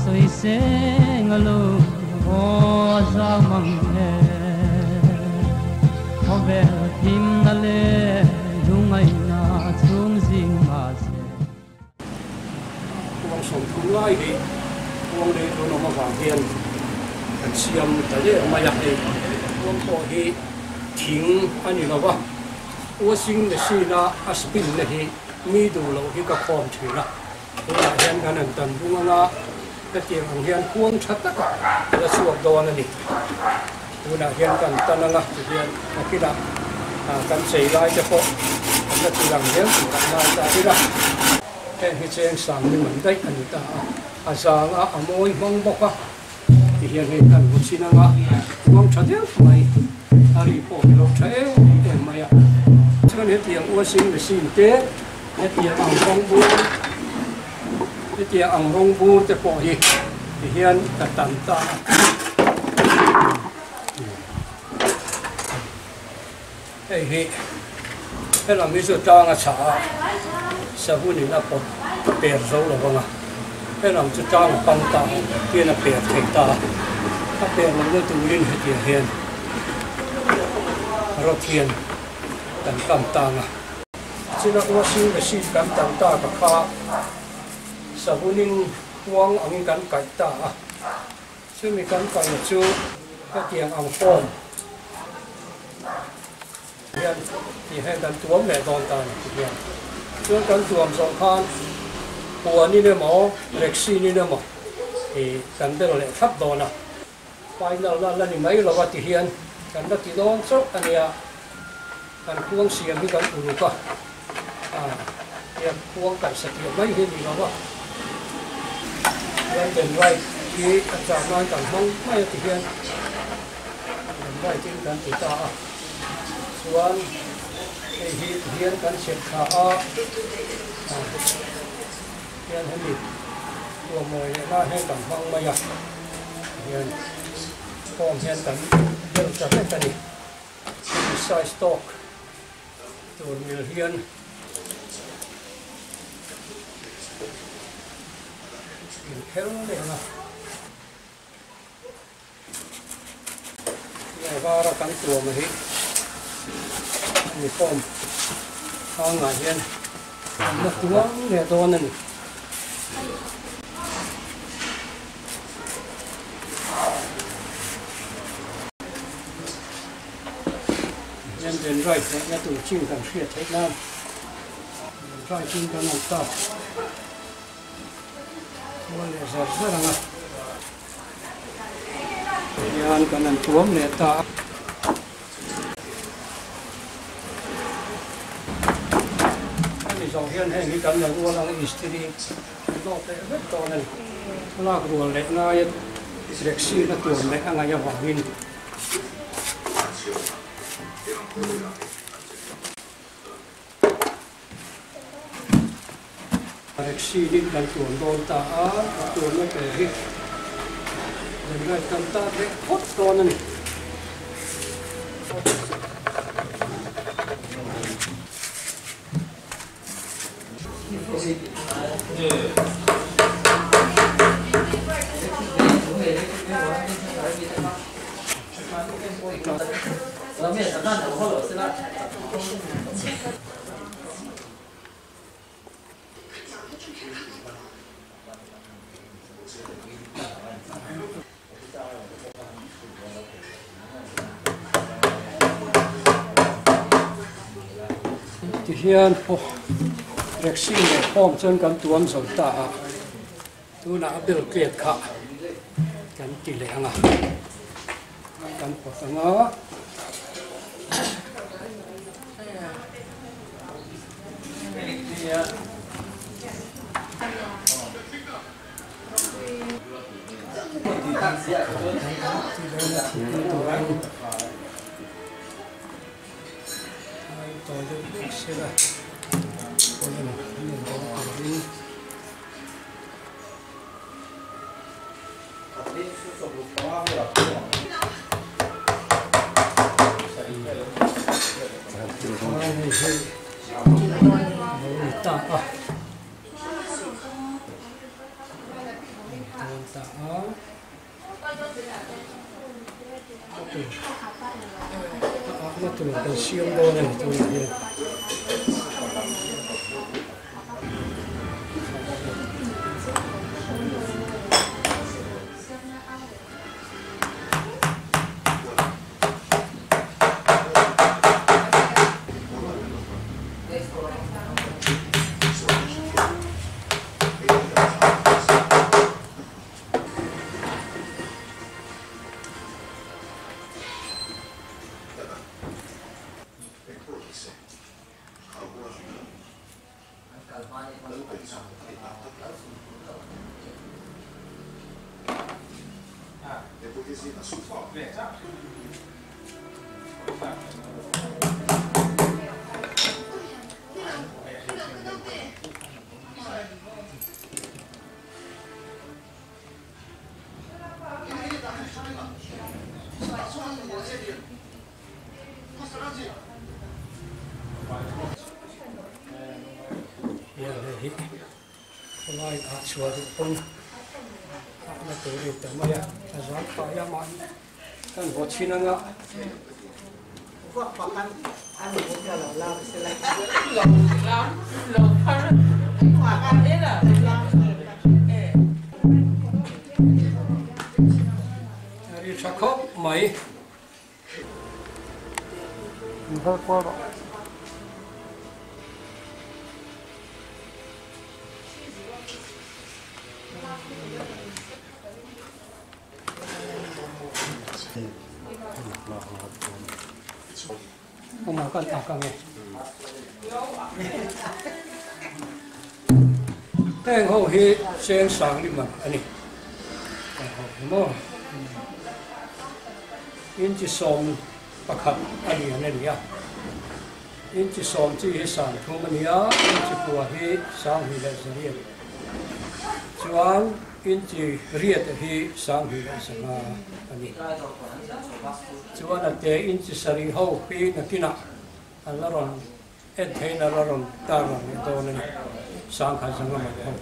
soi sen alo o za mang he ho ve tim na le lungai na chung jing ma se Khuang som thung lai hi Khuang le do no ma wa hian kan siam ta le ma ya he Khuang ko hi thing ani lawa washing machine na aspin le hi mi du lo hi ka khom thina la hian kan an tan bunga ka tiang ang hian Khuang that ta ka la suak do na ni tuna hian kan tan la hian akila kan sei lai te po kan la tiang hian kan ma ta hi la ken hi cheng sang ni man dai ani ta asang a amoi mong boka ti hian he kan bu china nga Khuang that ya mai ari po lo thae em mai a chuan he tiang washing machine te he tiang ang rong bu he tiang ang rong bu te po hi ti hian ta tan ta he la mi so ta nga cha sa hu ni na po per zo lo nga he lam chu ta pang ta ti na per thei ta ta per lo no tu rin he ti hian ro thian kan kam ta nga china washing machine kan tam ta ka kha sa hu ning Khuang ang kan kai ta chu mi kan kai chu ka tiang ang pom hian thì hay cần tuom mẹ đòn ta này hian chưa cần tuom song khan bùa ni nè mỏ lệch xi ni nè mỏ thì cần được lệ thấp đòn à phải là ni mấy là vật thì hian cần được thì đòn sốc anh ya cần Khuang Siam thì cần uru ka hian Khuang cần sạch nhiều mấy hian gì đó hian đến vậy thì chả nói cần mong mấy thì hian đến vậy thì cần thì ta chuan hian kan set kha a hian hani tua moi na he kan hang mai a hian form hian kan bel cha he tani size stock tur mil hian in khel le na ya vara kan tua ma hi ni form ang nga hian na tuang le do na ni hian den right na tu ching kan hriat thei na right ching kan an ta wal le zar zar nga hian kan an tuam le ta dòng hiên hay cái cắn là uo là cái istiri nó tệ rất to này là ruộng lệ ngay lệ xi nó tuồng lệ ngay ở hoàng viên lệ xi đi gần tuồng đồn ta tuồng nó tệ hết rồi ngay cầm ta lệ hốt to này thì hiền po rek xin để form chân kan tuam som ta tu na bil kiet kha kan ti le anga kan po tanga nó từ từ siêu đô này tôi nhìn lai chùa thì ông nó tự đi tới mà ya giá cả ya mà kan có chi năng á ăn một cái lẩu sẽ lại lẩu phân hòa ăn hết à đi chắc khóc mấy hơi qua đó không mà con tao càng nghe thế hậu hi sen sáng đi mà anh ấy mà in chỉ sống bạc hạt anh ấy này nhá in chỉ sống chỉ sáng thôi mà nhá in chỉ qua hi sáng hi là gì chuan in chỉ riết hi sáng hi là gì mà anh ấy chuan là thế in chỉ sari hậu hi là kia nào anh là rồi em thấy là rồi ta rồi tôi này sáng khai sáng mà không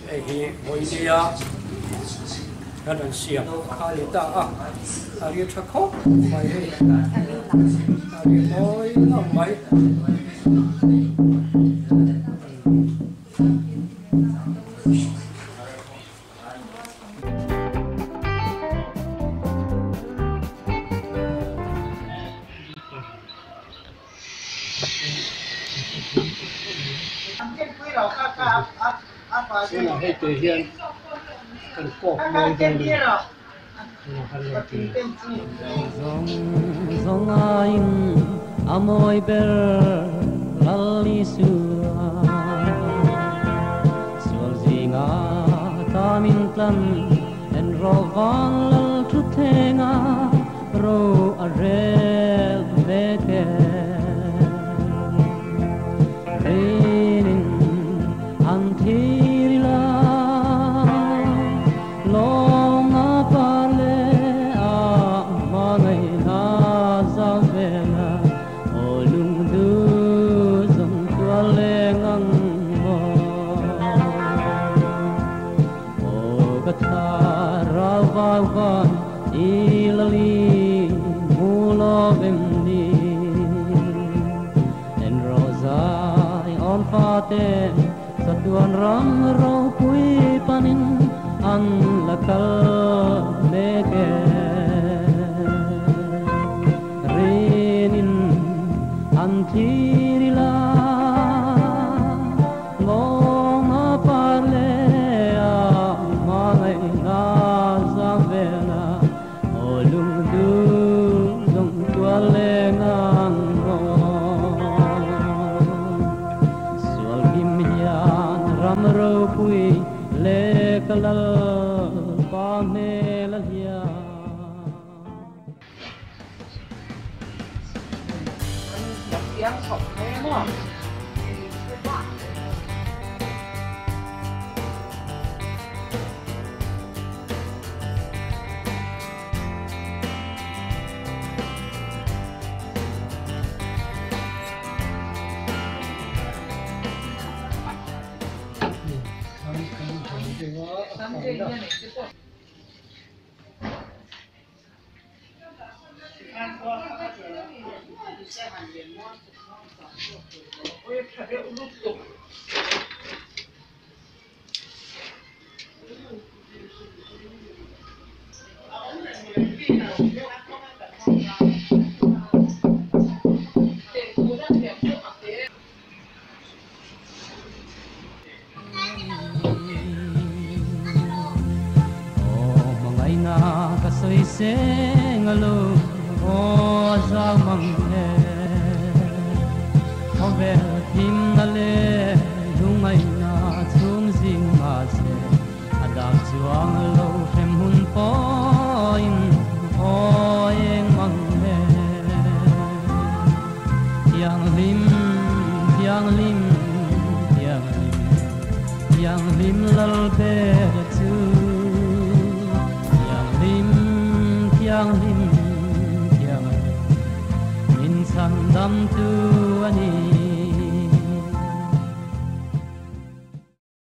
ấy hi hồi đi à cái là Siam khai ta à à đi chắc khóc mày đi à đi nói nó mày cái là hay thể hiện cái cột môi trên đi Zong aing amoy ber lali sua sual zinga tamin tlan en rovan lal tuthenga ro arel veke renin antirila long apale a manai na zavela olung du zong tuale ngang mo o katha ravavan ilali mulovemni en rozai on fate satuan ram ro pui panin an lakal meke renin antirila long apale a manai na zavela olung du dong tuale ngang mo sual gimyan ramro pui le kalal pa me lalya tiếng sọc thế đúng không? Kasoy seng alo o za mang he hovel him na le lungai na chung jing ma se adam chuang lo hem hun po in o eng mang he yang lim yang lim yang lim yang lim lal be chu yang lim min sang dam tu ani